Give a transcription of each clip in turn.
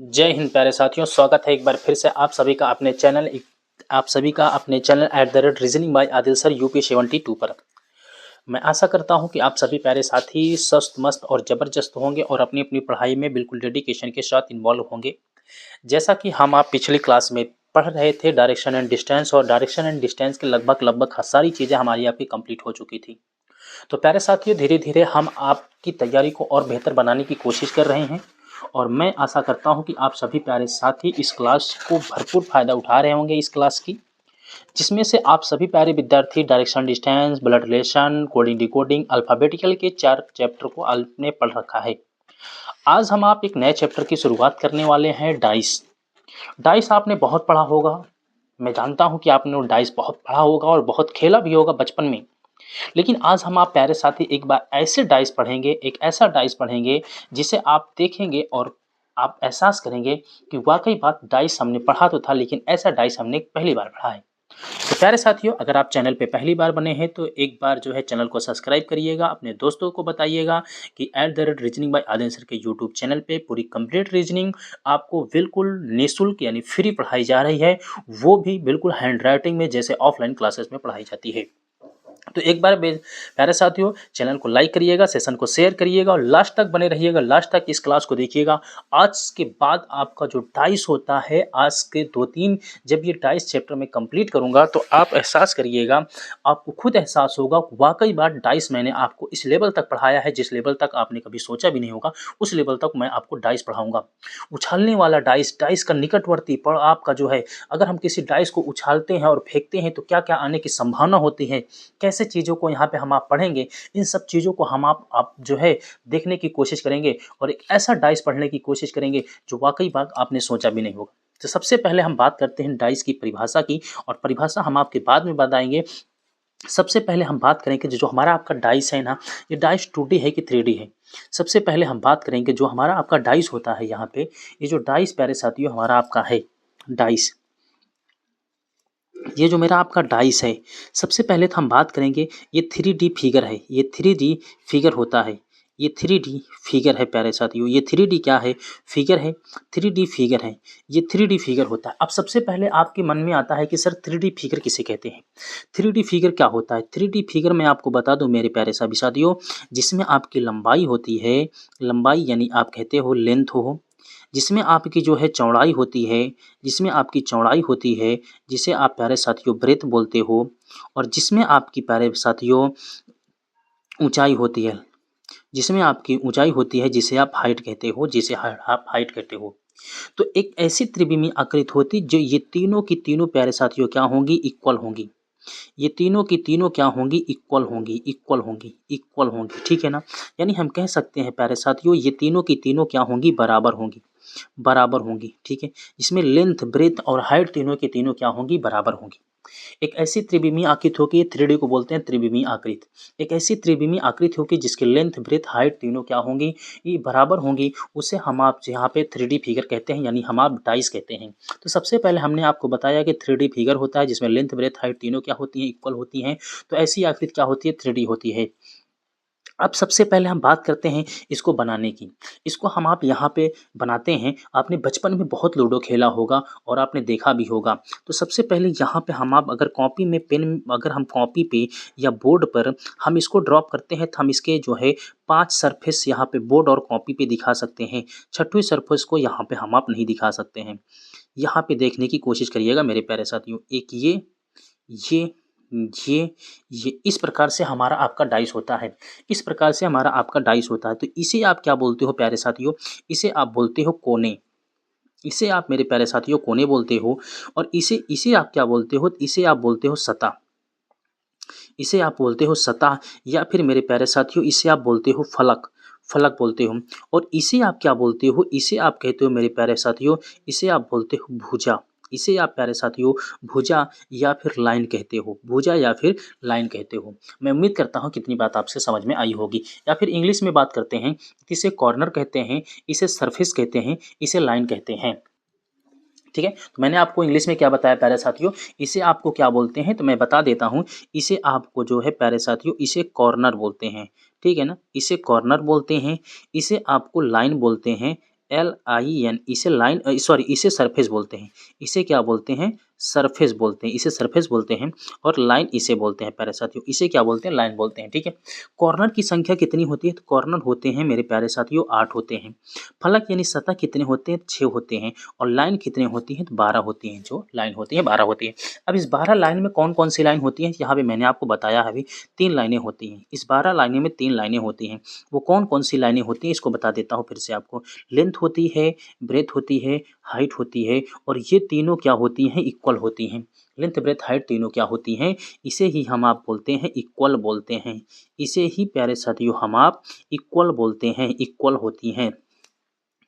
जय हिंद प्यारे साथियों, स्वागत है एक बार फिर से आप सभी का अपने channel @reasoning bye Adil sir UP 72 पर। मैं आशा करता हूं कि आप सभी प्यारे साथी स्वस्थ मस्त और ज़बरदस्त होंगे और अपनी अपनी पढ़ाई में बिल्कुल डेडिकेशन के साथ इन्वॉल्व होंगे। जैसा कि आप पिछली क्लास में पढ़ रहे थे डायरेक्शन एंड डिस्टेंस, और डायरेक्शन एंड डिस्टेंस के लगभग सारी चीज़ें हमारी आपकी कंप्लीट हो चुकी थी। तो प्यारे साथियों, धीरे धीरे हम आपकी तैयारी को और बेहतर बनाने की कोशिश कर रहे हैं और मैं आशा करता हूं कि आप सभी प्यारे साथी इस क्लास को भरपूर फ़ायदा उठा रहे होंगे इस क्लास की, जिसमें से आप सभी प्यारे विद्यार्थी direction distance, blood relation, coding decoding, alphabetical के 4 चैप्टर को आपने पढ़ रखा है। आज हम आप एक नए चैप्टर की शुरुआत करने वाले हैं, डाइस। डाइस आपने बहुत पढ़ा होगा, मैं जानता हूं कि आपने वो डाइस बहुत पढ़ा होगा और बहुत खेला भी होगा बचपन में। लेकिन आज हम आप प्यारे साथी एक बार ऐसे डाइस पढ़ेंगे, एक ऐसा डाइस पढ़ेंगे जिसे आप देखेंगे और आप एहसास करेंगे कि वाकई बात डाइस हमने पढ़ा तो था, लेकिन ऐसा डाइस हमने पहली बार पढ़ा है। तो प्यारे साथियों, अगर आप चैनल पे पहली बार बने हैं तो एक बार जो है चैनल को सब्सक्राइब करिएगा, अपने दोस्तों को बताइएगा कि @रीजनिंग बाय आदिल सर के यूट्यूब चैनल पे पूरी कंप्लीट रीजनिंग आपको बिल्कुल निःशुल्क यानी फ्री पढ़ाई जा रही है, वो भी बिल्कुल हैंड राइटिंग में जैसे ऑफलाइन क्लासेस में पढ़ाई जाती है। तो एक बार प्यारे साथियों, चैनल को लाइक करिएगा, सेशन को शेयर करिएगा और लास्ट तक बने रहिएगा, लास्ट तक इस क्लास को देखिएगा। आज के बाद आपका जो डाइस होता है, आज के 2-3 जब ये डाइस चैप्टर में कंप्लीट करूंगा तो आप एहसास करिएगा, आपको खुद एहसास होगा वाकई बात डाइस मैंने आपको इस लेवल तक पढ़ाया है जिस लेवल तक आपने कभी सोचा भी नहीं होगा, उस लेवल तक मैं आपको डाइस पढ़ाऊंगा। उछालने वाला डाइस, डाइस का निकटवर्ती पढ़ आपका जो है, अगर हम किसी डाइस को उछालते हैं और फेंकते हैं तो क्या क्या आने की संभावना होती है, कैसे चीज़ों को यहाँ पे हम आप पढ़ेंगे, इन सब चीज़ों को हम आप जो है देखने की कोशिश करेंगे और एक ऐसा डाइस पढ़ने की कोशिश करेंगे जो वाकई बात आपने सोचा भी नहीं होगा। तो सबसे पहले हम बात करते हैं डाइस की परिभाषा की, और परिभाषा हम आपके बाद में बताएंगे। सबसे पहले हम बात करेंगे जो हमारा आपका डाइस है ना, ये डाइस 2D है कि 3D है। सबसे पहले हम बात करेंगे जो हमारा आपका डाइस होता है यहाँ पे, ये जो डाइस प्यारे साथियों हमारा आपका है डाइस, ये जो मेरा आपका डाइस है, सबसे पहले तो हम बात करेंगे, ये 3D फिगर है, ये 3D फिगर होता है, ये 3D फिगर है प्यारे साथियों। ये 3D क्या है? फिगर है, 3D फिगर है, ये 3D फिगर होता है। अब सबसे पहले आपके मन में आता है कि सर 3D फिगर किसे कहते हैं? 3D फिगर क्या होता है? 3D फिगर मैं आपको बता दूं मेरे प्यारे सभी साथियों, जिसमें आपकी लंबाई होती है, लंबाई यानी आप कहते हो लेंथ हो, जिसमें आपकी जो है चौड़ाई होती है, जिसमें आपकी चौड़ाई होती है, जिसे आप प्यारे साथियों ब्रेथ बोलते हो, और जिसमें आपकी प्यारे साथियों ऊंचाई होती है, जिसमें आपकी ऊंचाई होती है जिसे आप हाइट कहते हो, जिसे आप हाइट कहते हो। तो एक ऐसी त्रिविमीय आकृति होती जो ये तीनों की तीनों प्यारे साथियों क्या होंगी? इक्वल होंगी। ये तीनों की तीनों क्या होंगी? इक्वल होंगी, इक्वल होंगी, इक्वल होंगी, ठीक है ना? यानी हम कह सकते हैं प्यारे साथियों, ये तीनों की तीनों क्या होंगी? बराबर होंगी, बराबर होंगी, ठीक है? इसमें लेंथ, ब्रेथ और हाइट तीनों की तीनों क्या होंगी? बराबर होंगी। एक ऐसी त्रिविमीय आकृति होगी, 3D को बोलते हैं त्रिविमीय आकृति। एक ऐसी त्रिविमीय आकृति होगी जिसकी लेंथ, ब्रेथ, हाइट तीनों क्या होंगी? ये बराबर होंगी, उसे हम आप यहाँ पे 3D फिगर कहते हैं, यानी हम आप डाइस कहते हैं। तो सबसे पहले हमने आपको बताया कि 3D फिगर होता है जिसमें लेंथ, ब्रेथ, हाइट तीनों क्या होती हैं? इक्वल होती हैं। तो ऐसी आकृति क्या होती है? 3D होती है। अब सबसे पहले हम बात करते हैं इसको बनाने की। इसको हम आप यहाँ पे बनाते हैं। आपने बचपन में बहुत लूडो खेला होगा और आपने देखा भी होगा। तो सबसे पहले यहाँ पे हम आप अगर कॉपी में पेन, अगर हम कॉपी पे या बोर्ड पर हम इसको ड्रॉप करते हैं तो हम इसके जो है 5 सरफेस यहाँ पे बोर्ड और कॉपी पे दिखा सकते हैं। 6वीं सरफेस को यहाँ पे हम आप नहीं दिखा सकते हैं। यहाँ पे देखने की कोशिश करिएगा मेरे प्यारे साथियों। एक ये, ये, ये इस प्रकार से हमारा आपका डाइस होता है। इस प्रकार से हमारा आपका डाइस होता है। तो इसे आप क्या बोलते हो प्यारे साथियों? इसे आप बोलते हो कोने। इसे आप मेरे प्यारे साथियों कोने बोलते हो। और इसे इसे आप क्या बोलते हो? इसे आप बोलते हो सतह। इसे आप बोलते हो सतह, या फिर मेरे प्यारे साथियों इसे आप बोलते हो फलक। फलक बोलते हो। और इसे आप क्या बोलते हो? इसे आप कहते हो मेरे प्यारे साथियों, इसे आप बोलते हो भुजा। इसे आप प्यारे साथियों भुजा या फिर लाइन कहते हो। भुजा या फिर लाइन कहते हो। मैं उम्मीद करता हूँ कितनी बात आपसे समझ में आई होगी। या फिर इंग्लिश में बात करते हैं, इसे कॉर्नर कहते हैं, इसे सरफेस कहते हैं, इसे लाइन कहते हैं। ठीक है, तो मैंने आपको इंग्लिश में क्या बताया प्यारे साथियों? इसे आपको क्या बोलते हैं तो मैं बता देता हूँ। इसे आपको जो है प्यारे साथियों, इसे कॉर्नर बोलते हैं। ठीक है ना, इसे कॉर्नर बोलते हैं। इसे आपको लाइन बोलते हैं। LIN, इसे लाइन सॉरी इसे सरफेस बोलते हैं। इसे क्या बोलते हैं? सरफेस बोलते हैं, इसे सरफेस बोलते हैं और लाइन इसे बोलते हैं प्यारे साथियों, इसे क्या बोलते हैं? लाइन बोलते हैं, ठीक है। कॉर्नर की संख्या कितनी होती है? तो कॉर्नर होते हैं मेरे प्यारे साथियों 8 होते हैं। फलक यानी सतह कितने होते हैं? 6 होते हैं और लाइन कितने होती हैं? तो 12 होती हैं, जो लाइन होती है 12 होती है। अब इस 12 लाइन में कौन-कौन सी लाइन होती हैं? यहाँ पे मैंने आपको बताया है अभी 3 लाइनें होती हैं। इस 12 लाइनें में 3 लाइनें होती हैं। वो कौन-कौन सी लाइनें होती हैं? इसको बता देता हूँ फिर से आपको। लेंथ होती है, ब्रेथ होती है, हाइट होती है और ये तीनों क्या होती हैं? इक्वल होती हैं। लेंथ, ब्रेथ, हाइट तीनों क्या होती हैं? इसे ही हम आप बोलते हैं इक्वल बोलते हैं। इसे ही प्यारे साथियों हम आप इक्वल बोलते हैं, इक्वल होती हैं।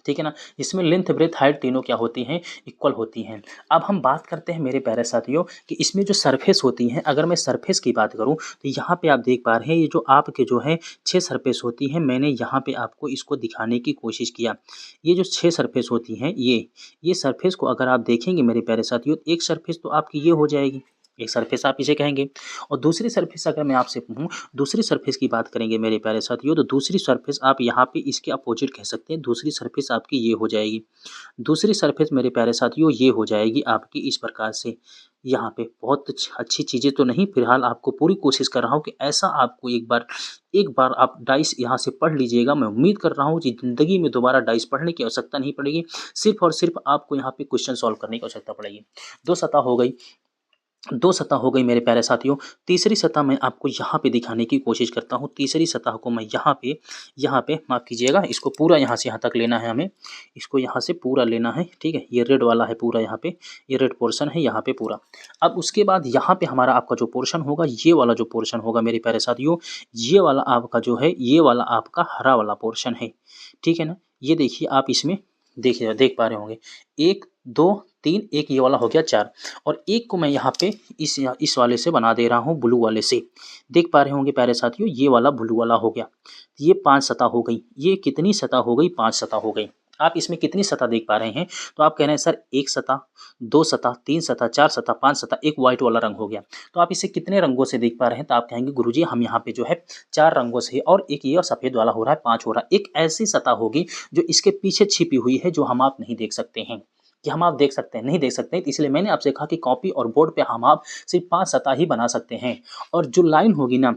ठीक है ना? इसमें लेंथ, ब्रेथ, हाइट तीनों क्या होती हैं? इक्वल होती हैं। अब हम बात करते हैं मेरे प्यारे साथियों कि इसमें जो सरफेस होती हैं, अगर मैं सरफेस की बात करूँ तो यहाँ पे आप देख पा रहे हैं ये जो आपके जो है 6 सरफेस होती हैं, मैंने यहाँ पे आपको इसको दिखाने की कोशिश किया। ये जो 6 सरफेस होती हैं ये सरफेस को अगर आप देखेंगे मेरे प्यारे साथियों, एक सरफेस तो आपकी ये हो जाएगी, एक सरफेस आप इसे कहेंगे और दूसरी सरफेस अगर मैं आपसे कहूँ, दूसरी सरफेस की बात करेंगे मेरे प्यारे साथियों, तो दूसरी सरफेस आप यहाँ पे इसके अपोजिट कह सकते हैं, दूसरी सरफेस आपकी ये हो जाएगी। दूसरी सरफेस मेरे प्यारे साथियों ये हो जाएगी आपकी इस प्रकार से। यहाँ पे बहुत अच्छी चीज़ें तो नहीं, फिलहाल आपको पूरी कोशिश कर रहा हूँ कि ऐसा आपको एक बार आप डाइस यहाँ से पढ़ लीजिएगा। मैं उम्मीद कर रहा हूँ कि ज़िंदगी में दोबारा डाइस पढ़ने की आवश्यकता नहीं पड़ेगी, सिर्फ़ और सिर्फ़ आपको यहाँ पे क्वेश्चन सॉल्व करने की आवश्यकता पड़ेगी। 2 सतह हो गई, 2 सतह हो गई मेरे प्यारे साथियों। तीसरी सतह मैं आपको यहाँ पे दिखाने की कोशिश करता हूँ। तीसरी सतह को मैं यहाँ पे माफ़ कीजिएगा, इसको पूरा यहाँ से यहाँ तक लेना है हमें। इसको यहाँ से पूरा लेना है, ठीक है? ये रेड वाला है पूरा यहाँ पे, ये रेड पोर्शन है यहाँ पे पूरा। अब उसके बाद यहाँ पे हमारा आपका जो पोर्शन होगा, ये वाला जो पोर्शन होगा मेरे प्यारे साथियों, ये वाला आपका जो है, ये वाला आपका हरा वाला पोर्शन है, ठीक है ना? ये देखिए आप इसमें देख पा रहे होंगे। 1, 2, 3, एक ये वाला हो गया 4 और एक को मैं यहाँ पे इस वाले से बना दे रहा हूँ, ब्लू वाले से। देख पा रहे होंगे प्यारे साथियों, ये वाला ब्लू वाला हो गया। ये 5 सतह हो गई। ये कितनी सतह हो गई? 5 सतह हो गई। आप इसमें कितनी सतह देख पा रहे हैं? तो आप कह रहे हैं सर 1 सतह, 2 सतह, 3 सतह, 4 सतह, 5 सतह, एक व्हाइट वाला रंग हो गया। तो आप इसे कितने रंगों से देख पा रहे हैं? तो आप कहेंगे गुरुजी हम यहाँ पे जो है 4 रंगों से, और एक ये सफ़ेद वाला हो रहा है, 5 हो रहा है। एक ऐसी सतह होगी जो इसके पीछे छिपी हुई है, जो हम आप नहीं देख सकते हैं। कि हम आप देख सकते हैं, नहीं देख सकते हैं, तो इसलिए मैंने आपसे कहा कि कॉपी और बोर्ड पे हम आप सिर्फ 5 सतह ही बना सकते हैं। और जो लाइन होगी ना,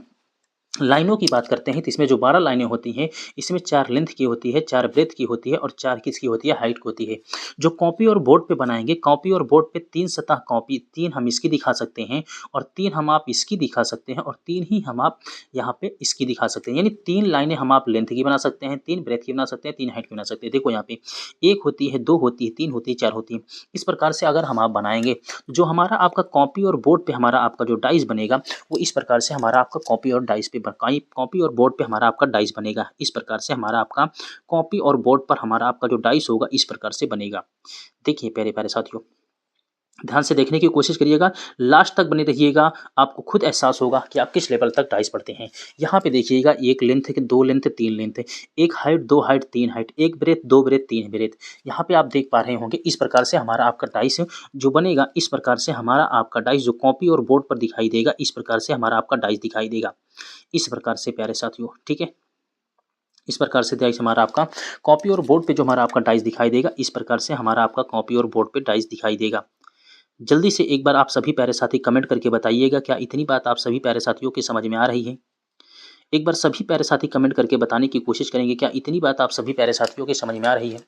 लाइनों की बात करते हैं तो इसमें जो 12 लाइनें होती हैं, इसमें 4 लेंथ की होती है, 4 ब्रेथ की होती है और 4 किसकी होती है? हाइट की होती है। जो कॉपी और बोर्ड पे बनाएँगे, कॉपी और बोर्ड पे 3 सतह कॉपी, 3 हम इसकी दिखा सकते हैं और 3 हम आप इसकी दिखा सकते हैं और 3 ही हम आप यहाँ पे इसकी दिखा सकते हैं। यानी 3 लाइनें हम आप लेंथ की बना सकते हैं, 3 ब्रेथ की बना सकते हैं, 3 हाइट की बना सकते हैं। देखो यहाँ पे 1 होती है, 2 होती है, 3 होती है, 4 होती है। इस प्रकार से अगर हम आप बनाएँगे, जो हमारा आपका कॉपी और बोर्ड पे हमारा आपका जो डाइस बनेगा, वो इस प्रकार से हमारा आपका कॉपी और डाइस पे कॉपी और बोर्ड पे हमारा आपका डाइस बनेगा। इस प्रकार से हमारा आपका कॉपी और बोर्ड पर हमारा आपका जो डाइस होगा, इस प्रकार से बनेगा। देखिए प्यारे-प्यारे साथियों, ध्यान से देखने की कोशिश करिएगा, लास्ट तक बने रहिएगा, आपको खुद एहसास होगा कि आप किस लेवल तक डाइस पढ़ते हैं। यहाँ पे देखिएगा 1 लेंथ है, 2 लेंथ है, 3 लेंथ है, 1 height, 2 height, 3 height, 1 breadth, 2 breadth, 3 breadth. यहाँ पे आप देख पा रहे होंगे, इस प्रकार से हमारा आपका डाइस जो बनेगा, इस प्रकार से हमारा आपका डाइस जो कॉपी और बोर्ड पर दिखाई देगा, इस प्रकार से हमारा आपका डाइस दिखाई देगा। इस प्रकार से प्यारे साथियों, ठीक है? इस प्रकार से डाइस हमारा आपका कॉपी और बोर्ड पे जो हमारा आपका डाइस दिखाई देगा, इस प्रकार से हमारा आपका कॉपी और बोर्ड पे डाइस दिखाई देगा। जल्दी से एक बार आप सभी प्यारे साथी कमेंट करके बताइएगा, क्या इतनी बात आप सभी प्यारे साथियों की समझ में आ रही है? एक बार सभी प्यारे साथी कमेंट करके बताने की कोशिश करेंगे, क्या इतनी बात आप सभी प्यारे साथियों की समझ में आ रही है?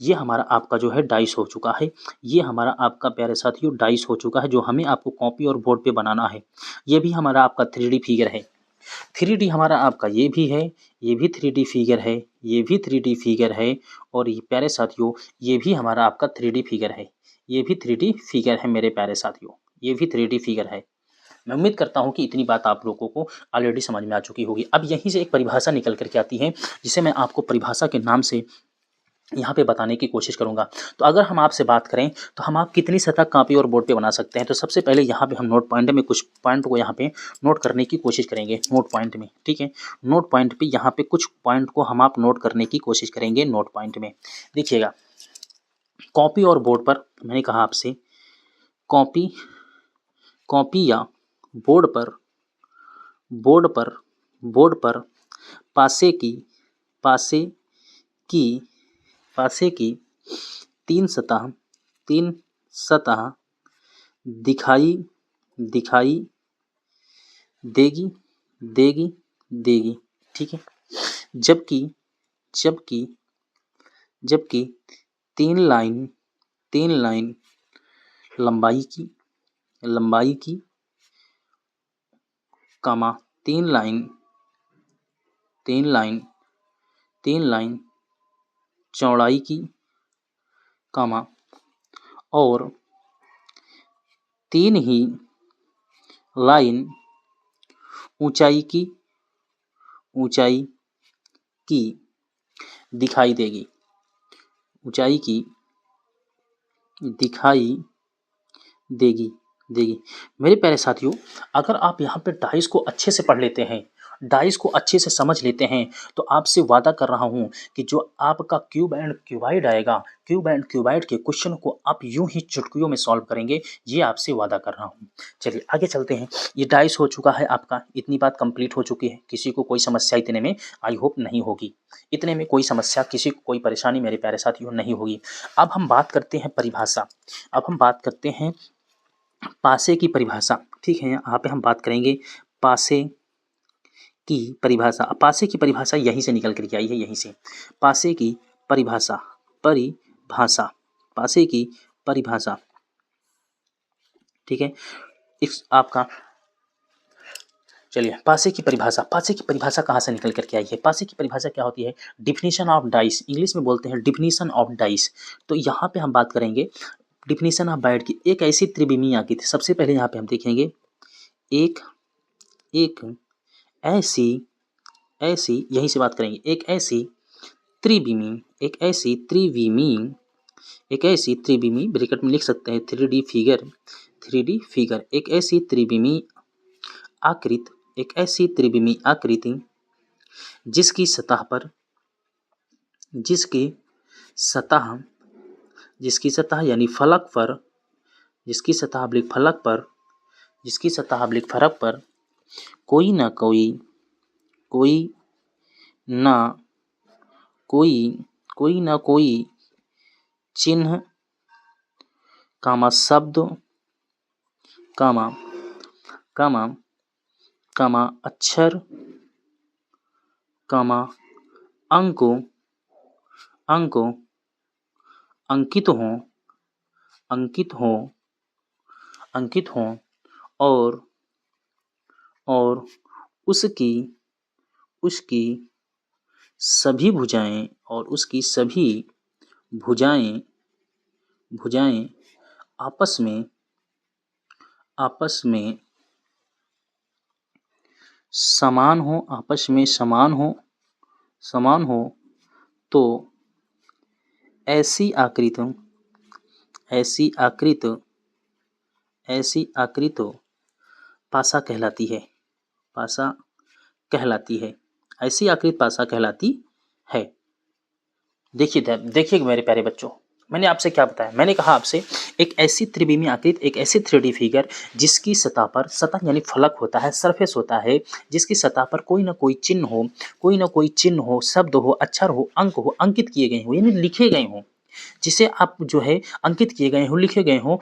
ये हमारा आपका जो है डाइस हो चुका है। ये हमारा आपका प्यारे साथियों डाइस हो चुका है, जो हमें आपको कॉपी और बोर्ड पे बनाना है। ये भी हमारा आपका 3D फिगर है। 3D हमारा आपका ये भी है, ये भी 3D फिगर है, ये भी 3D फिगर है और ये प्यारे साथियों, ये भी हमारा आपका 3D फिगर है। ये भी 3D फिगर है मेरे प्यारे साथियों, ये भी 3D फिगर है। मैं उम्मीद करता हूँ कि इतनी बात आप लोगों को ऑलरेडी समझ में आ चुकी होगी। अब यहीं से एक परिभाषा निकल कर के आती है, जिसे मैं आपको परिभाषा के नाम से यहाँ पे बताने की कोशिश करूँगा। तो अगर हम आपसे बात करें, तो हम आप कितनी सतह कॉपी और बोर्ड पे बना सकते हैं? तो सबसे पहले यहाँ पे हम नोट पॉइंट में कुछ पॉइंट को यहाँ पे नोट करने की कोशिश करेंगे, नोट पॉइंट में, ठीक है? नोट पॉइंट पे यहाँ पे कुछ पॉइंट को हम आप नोट करने की कोशिश करेंगे नोट पॉइंट में। देखिएगा, कॉपी और बोर्ड पर मैंने कहा आपसे कॉपी कॉपी या बोर्ड पर बोर्ड पर बोर्ड पर पासे की पासे की पासे की तीन सतह दिखाई दिखाई देगी देगी देगी। ठीक है। जबकि जबकि जबकि तीन लाइन लंबाई की कामा तीन लाइन चौड़ाई की कामा और तीन ही लाइन ऊंचाई की दिखाई देगी। ऊंचाई की दिखाई देगी। मेरे प्यारे साथियों, अगर आप यहाँ पे डाइस को अच्छे से पढ़ लेते हैं, डाइस को अच्छे से समझ लेते हैं, तो आपसे वादा कर रहा हूँ कि जो आपका क्यूब एंड क्यूबाइड आएगा, क्यूब एंड क्यूबाइड के क्वेश्चन को आप यूं ही चुटकियों में सॉल्व करेंगे, ये आपसे वादा कर रहा हूँ। चलिए आगे चलते हैं। ये डाइस हो चुका है आपका, इतनी बात कंप्लीट हो चुकी है। किसी को कोई समस्या इतने में आई होप नहीं होगी, इतने में कोई समस्या, किसी को कोई परेशानी मेरे प्यारे साथियों नहीं होगी। अब हम बात करते हैं परिभाषा। अब हम बात करते हैं पासे की परिभाषा। ठीक है, यहाँ पे हम बात करेंगे पासे की परिभाषा। पासे की परिभाषा यहीं से निकल करके आई है, यहीं से। पासे की परिभाषा पासे की परिभाषा। ठीक है, इस आपका चलिए पासे की परिभाषा कहाँ से निकल करके आई है? पासे की परिभाषा क्या होती है? डिफिनीशन ऑफ डाइस, इंग्लिश में बोलते हैं डिफिनीशन ऑफ डाइस। तो यहाँ पे हम बात करेंगे डिफिनीशन ऑफ डाइस की। एक ऐसी त्रिविमीय आकृति, सबसे पहले यहाँ पे हम देखेंगे एक ऐसी यहीं से बात करेंगे, एक ऐसी त्रिविमीय ब्रैकेट में लिख सकते हैं 3D फिगर। एक ऐसी त्रिविमीय आकृति जिसकी सतह यानी फलक पर, जिसकी सतह फलक पर कोई ना कोई चिन्ह कामा शब्द कामा अक्षर कामा अंकों अंकित हों और उसकी सभी भुजाएं आपस में समान हो, तो ऐसी आकृति पासा कहलाती है। ऐसी आकृति पासा कहलाती है। देखिए मेरे प्यारे बच्चों, मैंने आपसे क्या बताया? मैंने कहा आपसे एक ऐसी त्रिविमीय आकृति, एक ऐसी 3D फिगर जिसकी सतह यानी फलक होता है, सरफेस होता है, जिसकी सतह पर कोई ना कोई चिन्ह हो, शब्द हो, अक्षर हो, अंक हो, अंकित किए गए हो, यानी लिखे गए हों, जिसे आप जो है अंकित किए गए हो, लिखे गए हो,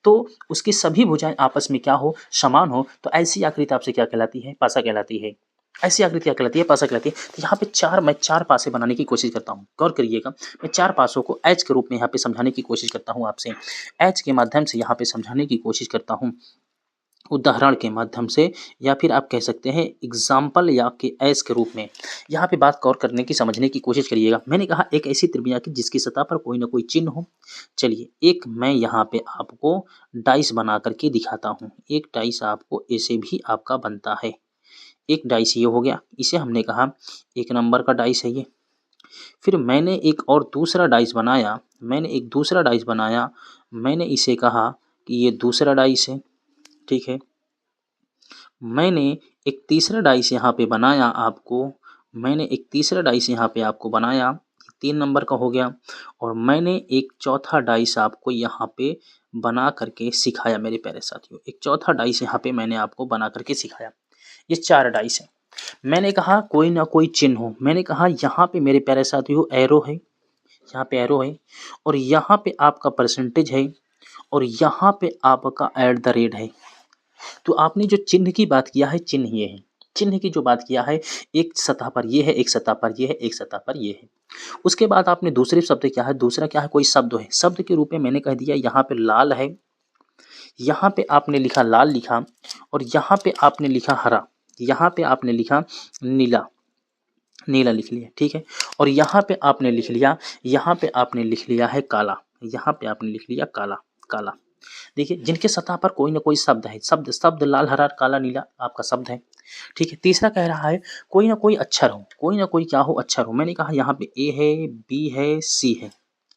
तो उसकी सभी भुजाएं आपस में क्या हो? समान हो। तो ऐसी आकृति आपसे क्या कहलाती है? पासा कहलाती है। ऐसी आकृति क्या कहलाती है? पासा कहलाती है। तो यहाँ पे मैं चार पासे बनाने की कोशिश करता हूँ, गौर करिएगा। मैं चार पासों को एच के रूप में यहाँ पे समझाने की कोशिश करता हूँ आपसे, एच के माध्यम से यहाँ पे समझाने की कोशिश करता हूँ, उदाहरण के माध्यम से, या फिर आप कह सकते हैं एग्जाम्पल या के एस के रूप में। यहाँ पे बात गौर करने की, समझने की कोशिश करिएगा। मैंने कहा एक ऐसी त्रिविमीय की जिसकी सतह पर कोई ना कोई चिन्ह हो। चलिए एक मैं यहाँ पे आपको डाइस बना करके दिखाता हूँ। एक डाइस आपको ऐसे भी आपका बनता है। एक डाइस ये हो गया, इसे हमने कहा 1 नंबर का डाइस है ये। फिर मैंने एक दूसरा डाइस बनाया, मैंने इसे कहा कि ये दूसरा डाइस है। ठीक है, मैंने एक तीसरा डाइस यहाँ पे बनाया आपको, 3 नंबर का हो गया। और मैंने एक चौथा डाइस आपको यहाँ पे बना करके सिखाया मेरे प्यारे साथियों। एक चौथा डाइस यहाँ पे मैंने आपको बना करके सिखाया। ये 4 डाइस है। मैंने कहा कोई ना कोई चिन्ह हो। मैंने कहा यहाँ पे मेरे प्यारे साथियों एरो है, यहाँ पे एरो है और यहाँ पे आपका परसेंटेज है और यहाँ पे आपका एट द रेट है। तो आपने जो चिन्ह की बात किया है, चिन्ह ये है। चिन्ह की जो बात किया है, एक सतह पर ये है, एक सतह पर ये है, एक सतह पर ये है। उसके बाद आपने दूसरे शब्द क्या है, दूसरा क्या है, कोई शब्द है। शब्द के रूप में मैंने कह दिया यहाँ पे लाल है, यहाँ पे आपने लिखा लाल लिखा और यहाँ पे आपने लिखा हरा, यहाँ पे आपने लिखा नीला, नीला लिख लिया, ठीक है। और यहाँ पे आपने लिख लिया, यहाँ पे आपने लिख लिया है काला, यहाँ पे आपने लिख लिया काला, काला। देखिए जिनके सतह पर कोई ना कोई शब्द है, शब्द शब्द लाल हरा काला नीला आपका शब्द है, ठीक है। तीसरा कह रहा है कोई ना कोई अक्षर हो, कोई ना कोई क्या हो, अक्षर हो। मैंने कहा यहाँ पे ए है, बी है, सी है,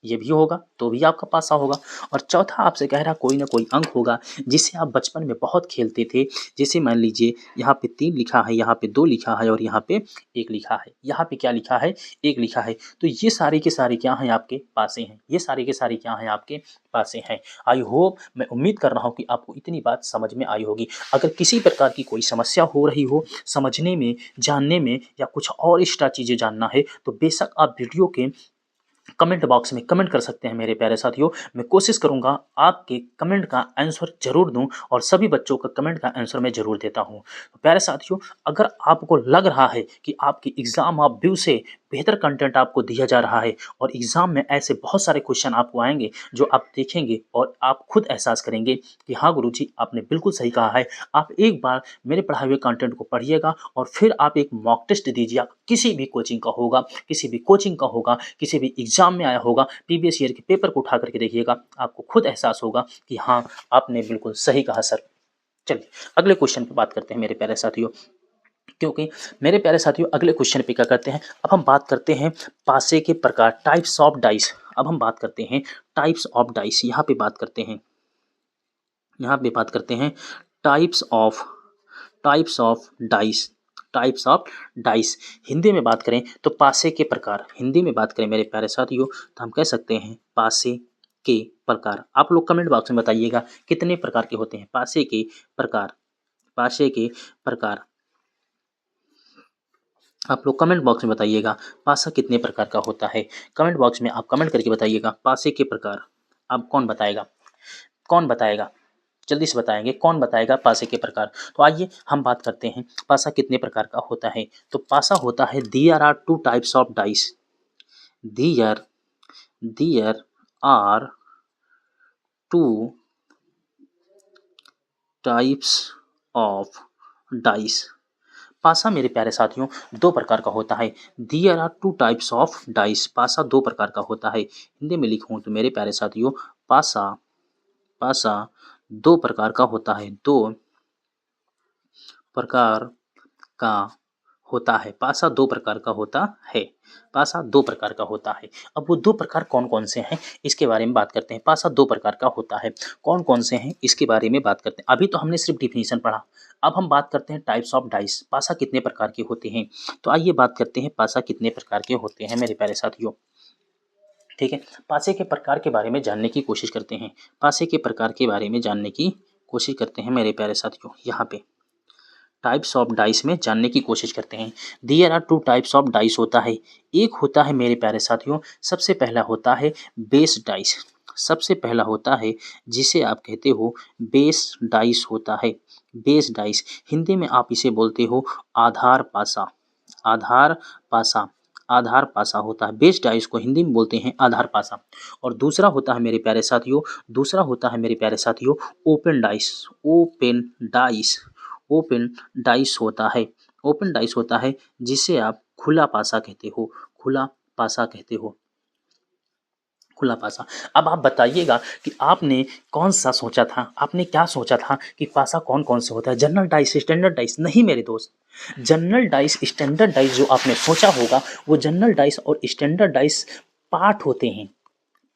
ये भी होगा तो भी आपका पासा होगा। और चौथा आपसे कह रहा कोई ना कोई अंक होगा जिससे आप बचपन में बहुत खेलते थे। जैसे मान लीजिए यहाँ पे 3 लिखा है, यहाँ पे 2 लिखा है और यहाँ पे 1 लिखा है, यहाँ पे क्या लिखा है, 1 लिखा है। तो ये सारे के सारे क्या हैं, आपके पासे हैं, ये सारे के सारे क्या हैं, आपके पासे हैं। आई होप, मैं उम्मीद कर रहा हूँ कि आपको इतनी बात समझ में आई होगी। अगर किसी प्रकार की कोई समस्या हो रही हो समझने में, जानने में या कुछ और एक्स्ट्रा चीज़ें जानना है तो बेशक आप वीडियो के कमेंट बॉक्स में कमेंट कर सकते हैं मेरे प्यारे साथियों। मैं कोशिश करूंगा आपके कमेंट का आंसर ज़रूर दूं और सभी बच्चों का कमेंट का आंसर मैं ज़रूर देता हूं। तो प्यारे साथियों, अगर आपको लग रहा है कि आपकी एग्ज़ाम ऑफ व्यू से बेहतर कंटेंट आपको दिया जा रहा है और एग्ज़ाम में ऐसे बहुत सारे क्वेश्चन आपको आएंगे जो आप देखेंगे और आप खुद एहसास करेंगे कि हाँ गुरुजी, आपने बिल्कुल सही कहा है। आप एक बार मेरे पढ़ाए हुए कंटेंट को पढ़िएगा और फिर आप एक मॉक टेस्ट दीजिए। किसी भी कोचिंग का होगा, किसी भी कोचिंग का होगा, किसी भी एग्ज़ाम में आया होगा, प्रीवियस ईयर के पेपर को उठा करके देखिएगा, आपको खुद एहसास होगा कि हाँ, आपने बिल्कुल सही कहा सर। चलिए अगले क्वेश्चन पे बात करते हैं मेरे प्यारे साथियों, क्योंकि मेरे प्यारे साथियों अगले क्वेश्चन पे क्या करते हैं, अब हम बात करते हैं पासे के प्रकार, टाइप्स ऑफ डाइस। अब हम बात करते हैं टाइप्स ऑफ डाइस, यहाँ पे बात करते हैं, यहाँ पे बात करते हैं types of dice, types of dice. Hindi में बात करें तो पासे के प्रकार, हिंदी में बात करें मेरे प्यारे साथियों तो हम कह सकते हैं पासे के प्रकार। आप लोग कमेंट बॉक्स में बताइएगा कितने प्रकार के होते हैं पासे के प्रकार, पासे के प्रकार। आप लोग कमेंट बॉक्स में बताइएगा पासा कितने प्रकार का होता है। कमेंट बॉक्स में आप कमेंट करके बताइएगा पासे के प्रकार। अब कौन बताएगा, कौन बताएगा, जल्दी से बताएंगे कौन बताएगा पासे के प्रकार। तो आइए हम बात करते हैं पासा कितने प्रकार का होता है। तो पासा होता है there are 2 types of dice, there are 2 types of dice. पासा मेरे प्यारे साथियों 2 प्रकार का होता है। There are 2 types of dice, पासा 2 प्रकार का होता है। हिंदी में लिखूं तो मेरे प्यारे साथियों पासा, पासा 2 प्रकार का होता है, 2 प्रकार का होता है। पासा 2 प्रकार का होता है, पासा 2 प्रकार का होता है। अब वो 2 प्रकार कौन-कौन से हैं इसके बारे में बात करते हैं। पासा 2 प्रकार का होता है, कौन-कौन से हैं इसके बारे में बात करते हैं। अभी तो हमने सिर्फ डेफिनेशन पढ़ा, अब हम बात करते हैं टाइप्स ऑफ डाइस, पासा कितने प्रकार के होते हैं। तो आइए बात करते हैं पासा कितने प्रकार के होते हैं मेरे प्यारे साथियों, ठीक है। पासे के प्रकार के बारे में जानने की कोशिश करते हैं, पासे के प्रकार के बारे में जानने की कोशिश करते हैं मेरे प्यारे साथियों। यहाँ पे टाइप्स ऑफ डाइस में जानने की कोशिश करते हैं। There are 2 types of dice होता है। एक होता है मेरे प्यारे साथियों, सबसे पहला होता है बेस डाइस, सबसे पहला होता है जिसे आप कहते हो बेस डाइस होता है। बेस डाइस हिंदी में आप इसे बोलते हो आधार पासा, आधार पासा, आधार पासा होता है। बेस डाइस को हिंदी में बोलते हैं आधार पासा। और दूसरा होता है मेरे प्यारे साथियों, दूसरा होता है मेरे प्यारे साथियों open dice, open dice, open dice होता है, ओपन डाइस होता है जिसे आप खुला पासा कहते हो, खुला पासा कहते हो, खुला पासा। अब आप बताइएगा कि आपने कौन सा सोचा था, आपने क्या सोचा था कि पासा कौन कौन से होता है, जनरल डाइस, स्टैंडर्ड डाइस? नहीं मेरे दोस्त, जनरल डाइस स्टैंडर्ड डाइस जो आपने सोचा होगा वो जनरल डाइस और स्टैंडर्ड डाइस पार्ट होते हैं,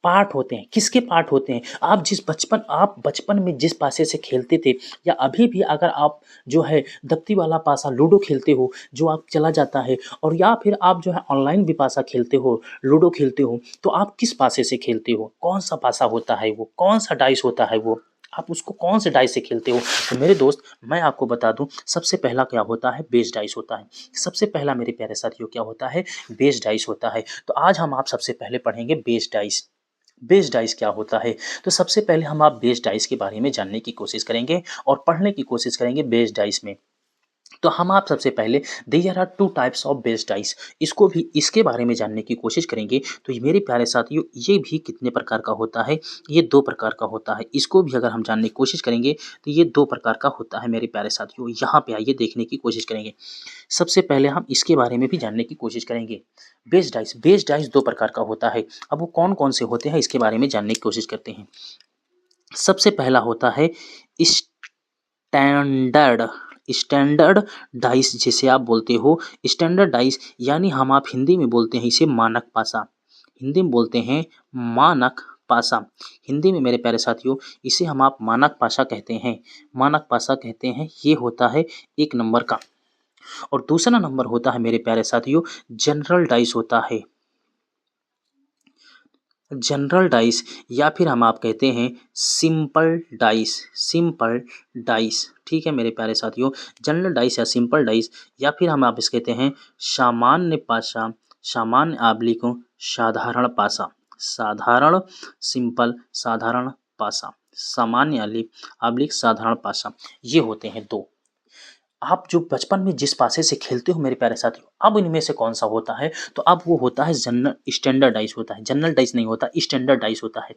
पार्ट होते हैं। किसके पार्ट होते हैं? आप बचपन में जिस पासे से खेलते थे या अभी भी अगर आप जो है दत्ती वाला पासा लूडो खेलते हो जो आप चला जाता है, और या फिर आप जो है ऑनलाइन भी पासा खेलते हो, लूडो खेलते हो, तो आप किस पासे से खेलते हो? कौन सा पासा होता है वो? कौन सा डाइस होता है वो? आप उसको कौन से डाइस से खेलते हो? तो मेरे दोस्त मैं आपको बता दूँ, सबसे पहला क्या होता है, बेस डाइस होता है। सबसे पहला मेरे प्यारे साथियों क्या होता है, बेस डाइस होता है। तो आज हम आप सबसे पहले पढ़ेंगे बेस डाइस। बेस डाइस क्या होता है? तो सबसे पहले हम आप बेस डाइस के बारे में जानने की कोशिश करेंगे और पढ़ने की कोशिश करेंगे बेस डाइस में। तो हम आप सबसे पहले there are two types of base dice, इसको भी इसके बारे में जानने की कोशिश करेंगे। तो ये मेरे प्यारे साथियों, ये भी कितने प्रकार का होता है, ये 2 प्रकार का होता है। इसको भी अगर हम जानने की कोशिश करेंगे तो ये 2 प्रकार का होता है मेरे प्यारे साथियों। यहाँ पे आइए देखने की कोशिश करेंगे। सबसे पहले हम इसके बारे में भी जानने की कोशिश करेंगे। बेस डाइस 2 प्रकार का होता है। अब वो कौन-कौन से होते हैं इसके बारे में जानने की कोशिश करते हैं। सबसे पहला होता है स्टैंडर्ड स्टैंडर्ड डाइस, जिसे आप बोलते हो स्टैंडर्ड डाइस, यानी हम आप हिंदी में बोलते हैं इसे मानक पासा। हिंदी में बोलते हैं मानक पासा। हिंदी में मेरे प्यारे साथियों इसे हम आप मानक पासा कहते हैं। मानक पासा कहते हैं। ये होता है 1 नंबर का। और दूसरा नंबर होता है मेरे प्यारे साथियों जनरल डाइस होता है। जनरल डाइस या फिर हम आप कहते हैं सिंपल डाइस। सिंपल डाइस, ठीक है मेरे प्यारे साथियों। जनरल डाइस या सिंपल डाइस या फिर हम आप इसे कहते हैं सामान्य पासा, सामान्य आबलिक साधारण पासा। साधारण, सिंपल, साधारण पासा, सामान्य आबलिक साधारण पासा, ये होते हैं 2। आप जो बचपन में जिस पासे से खेलते हो मेरे प्यारे साथियों, अब इनमें से कौन-सा होता है? तो अब वो होता है जनरल स्टैंडर्ड डाइस होता है। जनरल डाइस नहीं होता, स्टैंडर्ड डाइस होता है।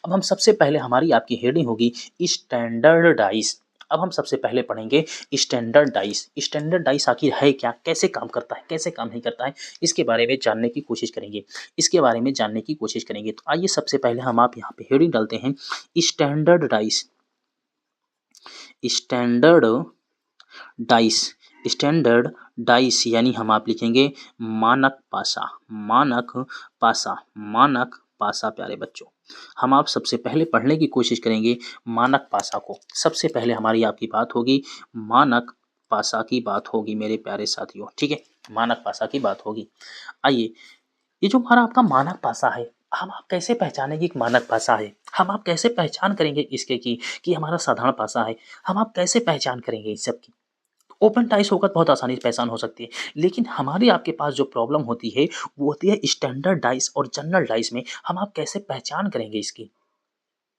अब हम सबसे पहले हमारी आपकी हेडिंग होगी स्टैंडर्ड डाइस। अब हम सबसे पहले पढ़ेंगे स्टैंडर्ड डाइस। स्टैंडर्ड डाइस आखिर है क्या? कैसे काम करता है? कैसे काम नहीं करता है? इसके बारे में जानने की कोशिश करेंगे। इसके बारे में जानने की कोशिश करेंगे। तो आइए सबसे पहले हम आप यहाँ पे हेडिंग डालते हैं standard dice. Standard dice, standard dice यानी हम आप लिखेंगे मानक पासा। मानक पासा, मानक पासा प्यारे बच्चों। हम आप सबसे पहले पढ़ने की कोशिश करेंगे मानक पासा को। सबसे पहले हमारी आपकी बात होगी मानक पासा की बात होगी मेरे प्यारे साथियों, ठीक है। मानक पासा की बात होगी। आइए, ये जो हमारा आपका मानक पासा है, हम आप कैसे पहचानेंगे कि मानक पासा है? हम आप कैसे पहचान करेंगे इसके कि हमारा साधारण पासा है? हम आप कैसे पहचान करेंगे इस सब की? ओपन टाइस होगा तो बहुत आसानी से पहचान हो सकती है, लेकिन हमारी आपके पास जो प्रॉब्लम होती है वो होती है स्टैंडर्ड डाइस और जनरल डाइस में। हम आप कैसे पहचान करेंगे इसकी?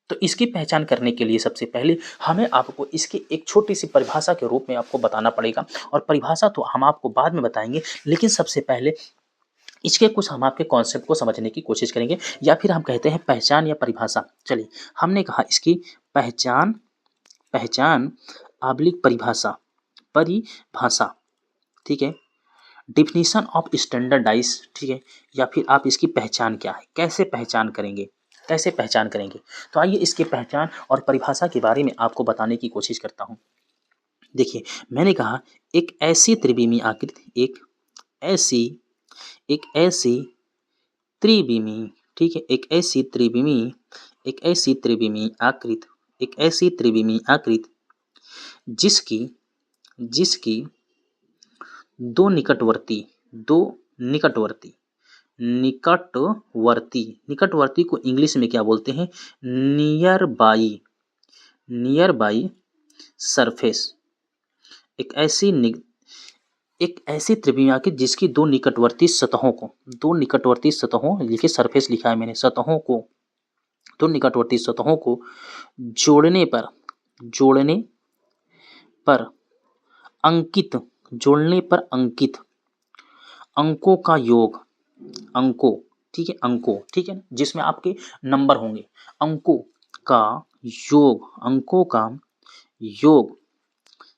तो इसकी पहचान करने के लिए सबसे पहले हमें आपको इसकी एक छोटी-सी परिभाषा के रूप में आपको बताना पड़ेगा, और परिभाषा तो हम आपको बाद में बताएँगे, लेकिन सबसे पहले इसके कुछ हम आपके कॉन्सेप्ट को समझने की कोशिश करेंगे, या फिर हम कहते हैं पहचान या परिभाषा। चलिए, हमने कहा इसकी पहचान, पहचान ऑब्लिक परिभाषा, परिभाषा, ठीक है। डेफिनिशन ऑफ स्टैंडर्ड डाइस, ठीक है। या फिर आप इसकी पहचान क्या है, कैसे पहचान करेंगे, कैसे पहचान करेंगे? तो आइए इसकी पहचान और परिभाषा के बारे में आपको बताने की कोशिश करता हूँ। देखिए, मैंने कहा एक ऐसी त्रिविमीय आकृति, एक ऐसी त्रिविमीय, ठीक है, एक ऐसी त्रिविमीय आकृति, एक ऐसी त्रिविमीय आकृति जिसकी जिसकी दो निकटवर्ती, दो निकटवर्ती, निकटवर्ती, निकटवर्ती को इंग्लिश में क्या बोलते हैं? Near by, near by surface. एक ऐसी त्रिविमीय आकृति जिसकी दो निकटवर्ती सतहों को, दो निकटवर्ती सतहों, लिखिए सरफेस लिखा है मैंने, सतहों को, दो निकटवर्ती सतहों को जोड़ने पर, जोड़ने पर अंकित, जोड़ने पर अंकित अंकों का योग, अंकों, ठीक है, अंकों, ठीक है, जिसमें आपके नंबर होंगे, अंकों का योग, अंकों का योग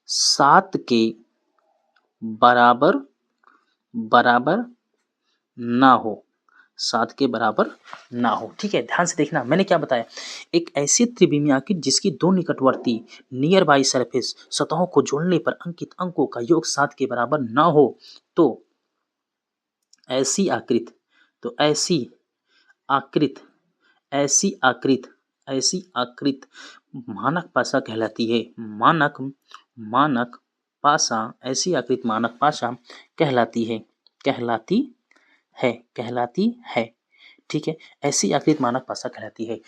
7 के बराबर, बराबर ना हो, 7 के बराबर ना हो, ठीक है। ध्यान से देखना, मैंने क्या बताया? एक ऐसी त्रिविमीय आकृति जिसकी दो निकटवर्ती नियर बाई सरफेस सतहों को जोड़ने पर अंकित अंकों का योग 7 के बराबर ना हो, तो ऐसी आकृति, तो ऐसी आकृति, ऐसी आकृति, ऐसी आकृति मानक पासा कहलाती है। मानक, मानक पासा, ऐसी आकृति मानक पासा कहलाती है, कहलाती है, कहलाती है, ठीक है, ऐसी आकृति मानक पासा कहलाती है।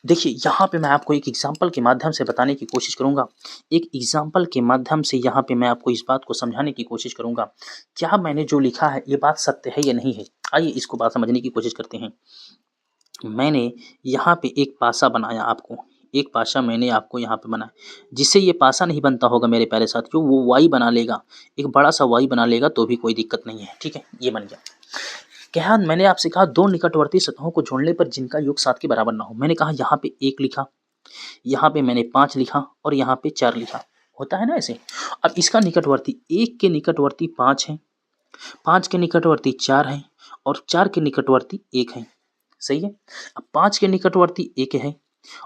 देखिए यहाँ पे मैं आपको एक एग्जाम्पल के माध्यम से बताने की कोशिश करूँगा। एक एग्जाम्पल के माध्यम से यहाँ पे मैं आपको इस बात को समझाने की कोशिश करूँगा। क्या मैंने जो लिखा है ये बात सत्य है या नहीं है? आइए इसको बात समझने की कोशिश करते हैं। मैंने यहाँ पे एक पासा बनाया आपको, एक पासा मैंने आपको यहाँ पे बनाया, जिससे ये पासा नहीं बनता होगा मेरे प्यारे साथियों, वो वाई बना लेगा, एक बड़ा सा वाई बना लेगा तो भी कोई दिक्कत नहीं है, ठीक है, ये बन गया। क्या मैंने आपसे कहा दो निकटवर्ती सतहों को जोड़ने पर जिनका योग 7 के बराबर ना हो, मैंने कहा यहाँ पे 1 लिखा, यहाँ पे मैंने 5 लिखा और यहाँ पे 4 लिखा, होता है ना ऐसे। अब इसका निकटवर्ती 1 के निकटवर्ती 5 है, 5 के निकटवर्ती 4 है और 4 के निकटवर्ती 1 है, सही है। अब 5 के निकटवर्ती 1 है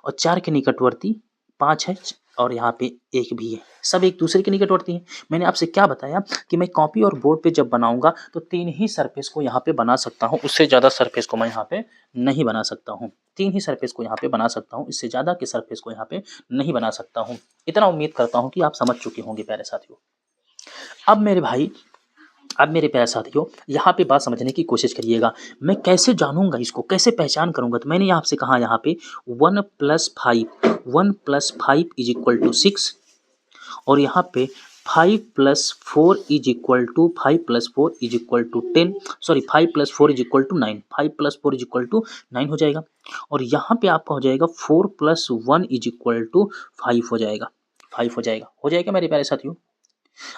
और 4 के निकटवर्ती 5 है और यहाँ पे 1 भी है, सब एक दूसरे के निकटवर्ती हैं। मैंने आपसे क्या बताया कि मैं कॉपी और बोर्ड पे जब बनाऊंगा तो 3 ही सरफेस को यहाँ पे बना सकता हूँ, उससे ज़्यादा सरफेस को मैं यहाँ पे नहीं बना सकता हूँ। 3 ही सरफेस को यहाँ पे बना सकता हूँ, इससे ज़्यादा के सरफेस को यहाँ पे नहीं बना सकता हूँ। इतना उम्मीद करता हूँ कि आप समझ चुके होंगे प्यारे साथियों। अब मेरे भाई, अब मेरे प्यारे साथियों यहाँ पे बात समझने की कोशिश करिएगा। मैं कैसे जानूंगा इसको, कैसे पहचान करूंगा? तो मैंने आपसे कहा यहाँ पे 1 + 5 इज इक्वल टू 6 और यहाँ पे 5 + 4 is equal to 10, sorry 5 + 4 is equal to 9, 5 + 4 is equal to 9 हो जाएगा। और यहाँ पे आपका हो जाएगा 4 + 1 इज इक्वल टू 5 हो जाएगा, 5 हो जाएगा मेरे प्यारे साथियों।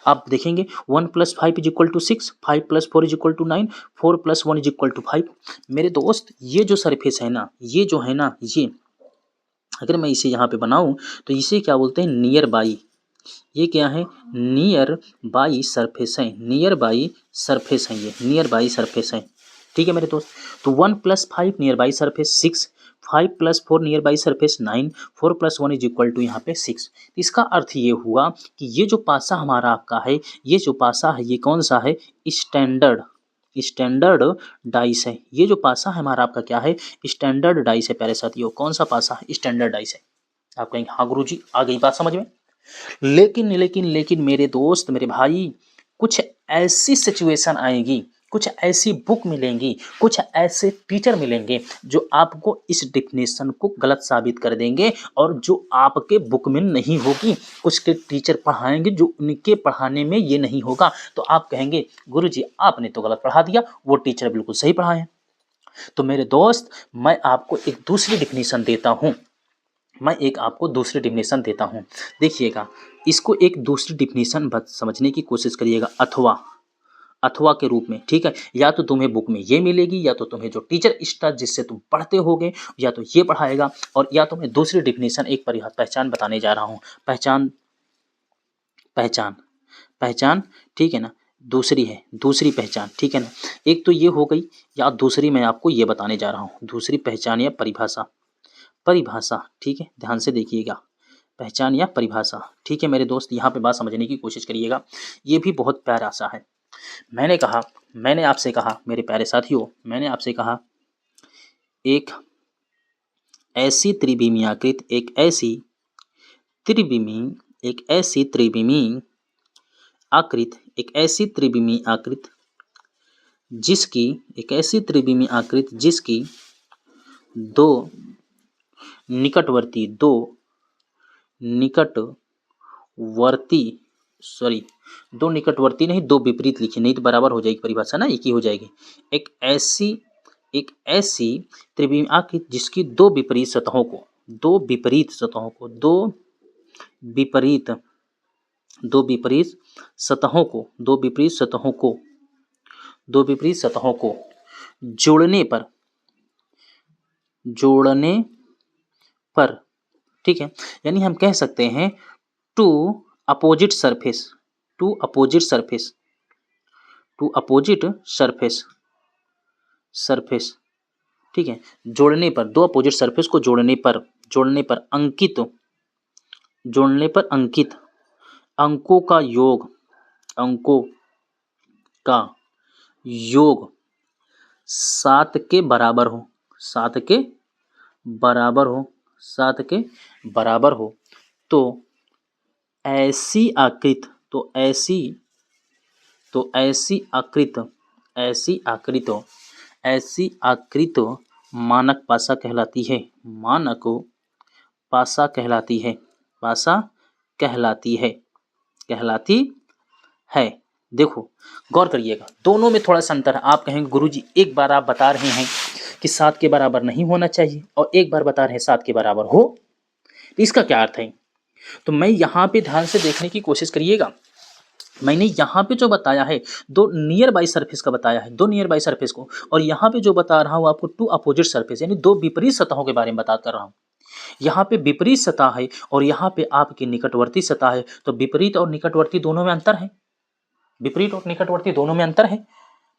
आप देखेंगे 1 + 5 is equal to 6, 5 + 4 is equal to 9, 4 + 1 is equal to 5। मेरे दोस्त ये जो सरफेस है ना, ये जो है ना, ये अगर मैं इसे यहाँ पे बनाऊं तो इसे क्या बोलते हैं? Near by. ये क्या है? नियर बाई सरफेस है, नियर बाई सरफेस है, ये नियर बाई सरफेस है, ठीक है मेरे दोस्त। तो 1 + 5 near by surface 6, 5 + 4 near by surface 9, 4 + 1 is equal to यहाँ पे 6। इसका अर्थ ये हुआ कि ये जो पासा हमारा आपका है, ये जो पासा है ये कौन सा है? स्टैंडर्ड, स्टैंडर्ड डाइस है। ये जो पासा है हमारा आपका क्या है? स्टैंडर्ड डाइस है प्यारे साथियों। कौन सा पासा है? स्टैंडर्ड डाइस है। आप कहेंगे हाँ गुरुजी आ गई बात समझ में। लेकिन मेरे दोस्त, मेरे भाई, कुछ ऐसी सिचुएशन आएगी, कुछ ऐसी बुक मिलेंगी, कुछ ऐसे टीचर मिलेंगे जो आपको इस डेफिनेशन को गलत साबित कर देंगे और जो आपके बुक में नहीं होगी। कुछ के टीचर पढ़ाएंगे जो उनके पढ़ाने में ये नहीं होगा, तो आप कहेंगे गुरुजी आपने तो गलत पढ़ा दिया, वो टीचर बिल्कुल सही पढ़ाए। तो मेरे दोस्त, मैं आपको एक दूसरी डेफिनेशन देता हूँ, मैं एक आपको दूसरी डेफिनेशन देता हूँ। देखिएगा, इसको एक दूसरी डेफिनेशन समझने की कोशिश करिएगा, अथवा, अथवा के रूप में, ठीक है। या तो तुम्हें बुक में ये मिलेगी, या तो तुम्हें जो टीचर स्टार जिससे तुम पढ़ते होगे या तो ये पढ़ाएगा, और या तो मैं दूसरी डेफिनेशन एक पहचान बताने जा रहा हूँ। पहचान, पहचान, पहचान, ठीक है ना। दूसरी है, दूसरी पहचान, ठीक है ना। एक तो ये हो गई, या दूसरी मैं आपको ये बताने जा रहा हूँ, दूसरी पहचान या परिभाषा। परिभाषा, ठीक है, ध्यान से देखिएगा, पहचान या परिभाषा, ठीक है मेरे दोस्त। यहाँ पे बात समझने की कोशिश करिएगा, ये भी बहुत प्यारा सा है। मैंने आपसे कहा मेरे प्यारे साथियों, मैंने आपसे कहा एक ऐसी त्रिविमीय आकृत, एक ऐसी त्रिविमीय आकृत, एक ऐसी त्रिविमीय आकृत जिसकी, एक ऐसी त्रिविमीय आकृत जिसकी दो निकटवर्ती, दो निकटवर्ती, सॉरी दो निकटवर्ती नहीं, दो विपरीत लिखिए, नहीं तो बराबर हो जाएगी परिभाषा ना, एक ही हो जाएगी। एक ऐसी त्रिविमीय आकृत जिसकी दो विपरीत सतहों को, दो विपरीत सतहों को, दो विपरीत सतहों को, दो विपरीत सतहों को, दो विपरीत सतहों को जोड़ने पर, ठीक है, यानी हम कह सकते हैं two opposite surface, two opposite surface, two opposite surface, ठीक है, जोड़ने पर, दो अपोजिट सरफेस को जोड़ने पर अंकित, जोड़ने पर अंकित अंकों का योग, अंकों का योग 7 के बराबर हो, 7 के बराबर हो, 7 के बराबर हो, तो ऐसी आकृत, तो ऐसी आकृत, ऐसी आकृत मानक पासा कहलाती है, मानक पासा कहलाती है, पासा कहलाती है, कहलाती है। देखो गौर करिएगा, दोनों में थोड़ा सा अंतर है। आप कहेंगे गुरुजी एक बार आप बता रहे हैं कि 7 के बराबर नहीं होना चाहिए और एक बार बता रहे हैं 7 के बराबर हो, तो इसका क्या अर्थ है? तो मैं यहाँ पे ध्यान से देखने की कोशिश करिएगा। मैंने यहाँ पे जो बताया है, दो नियर बाई सरफेस का बताया है, दो नियर बाई सरफेस को, और यहाँ पे जो बता रहा हूँ आपको टू अपोजिट सरफेस, यानी दो विपरीत सतहों के बारे में बात कर रहा हूँ। यहाँ पे विपरीत सतह है और यहाँ पे आपकी निकटवर्ती सतह है, तो विपरीत और निकटवर्ती दोनों में अंतर है, विपरीत और निकटवर्ती दोनों में अंतर है।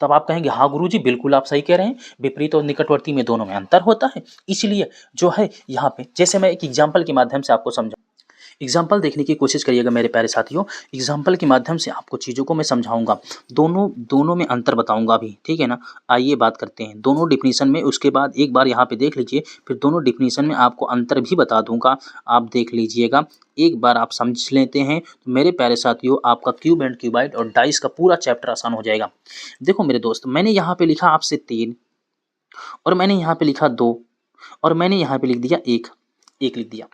तब आप कहेंगे हाँ गुरुजी बिल्कुल आप सही कह रहे हैं, विपरीत और निकटवर्ती में दोनों में अंतर होता है। इसलिए जो है यहाँ पे, जैसे मैं एक एग्जाम्पल के माध्यम से आपको समझा, एग्जाम्पल देखने की कोशिश करिएगा मेरे प्यारे साथियों। एग्जाम्पल के माध्यम से आपको चीज़ों को मैं समझाऊंगा, दोनों में अंतर बताऊंगा भी, ठीक है ना। आइए बात करते हैं दोनों डिफिनीशन में, उसके बाद एक बार यहाँ पे देख लीजिए, फिर दोनों डिफिनीशन में आपको अंतर भी बता दूंगा, आप देख लीजिएगा। एक बार आप समझ लेते हैं तो मेरे प्यारे साथियों आपका क्यूब एंड क्यूबाइड और डाइस का पूरा चैप्टर आसान हो जाएगा। देखो मेरे दोस्त, मैंने यहाँ पे लिखा आपसे 3 और मैंने यहाँ पे लिखा 2 और मैंने यहाँ पे लिख दिया 1 लिख दिया।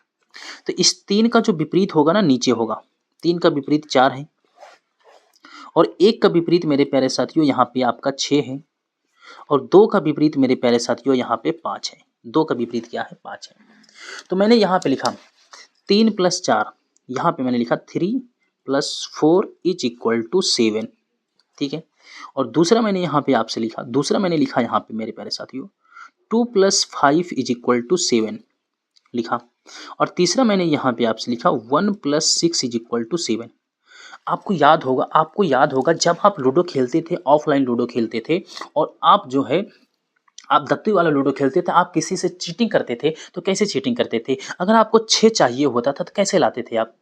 तो इस 3 का जो विपरीत होगा ना नीचे होगा, 3 का विपरीत 4 है और 1 का विपरीत मेरे प्यारे साथियों यहाँ पे आपका 6 है और 2 का विपरीत मेरे प्यारे साथियों यहाँ पे 5 है। 2 का विपरीत क्या है? 5 है। तो मैंने यहाँ पे लिखा 3 + 4, यहाँ पे मैंने लिखा 3 + 4 = 7, ठीक है। और दूसरा मैंने यहाँ पे आपसे लिखा, दूसरा मैंने लिखा यहाँ पे मेरे प्यारे साथियों 2 + 5 = 7 लिखा। और तीसरा मैंने यहाँ पे आपसे लिखा 1 + 6 = 7। आपको याद होगा जब आप लूडो खेलते थे, ऑफलाइन लूडो खेलते थे और आप जो है आप दत्ती वाला लूडो खेलते थे, आप किसी से चीटिंग करते थे, तो कैसे चीटिंग करते थे? अगर आपको 6 चाहिए होता था तो कैसे लाते थे आप?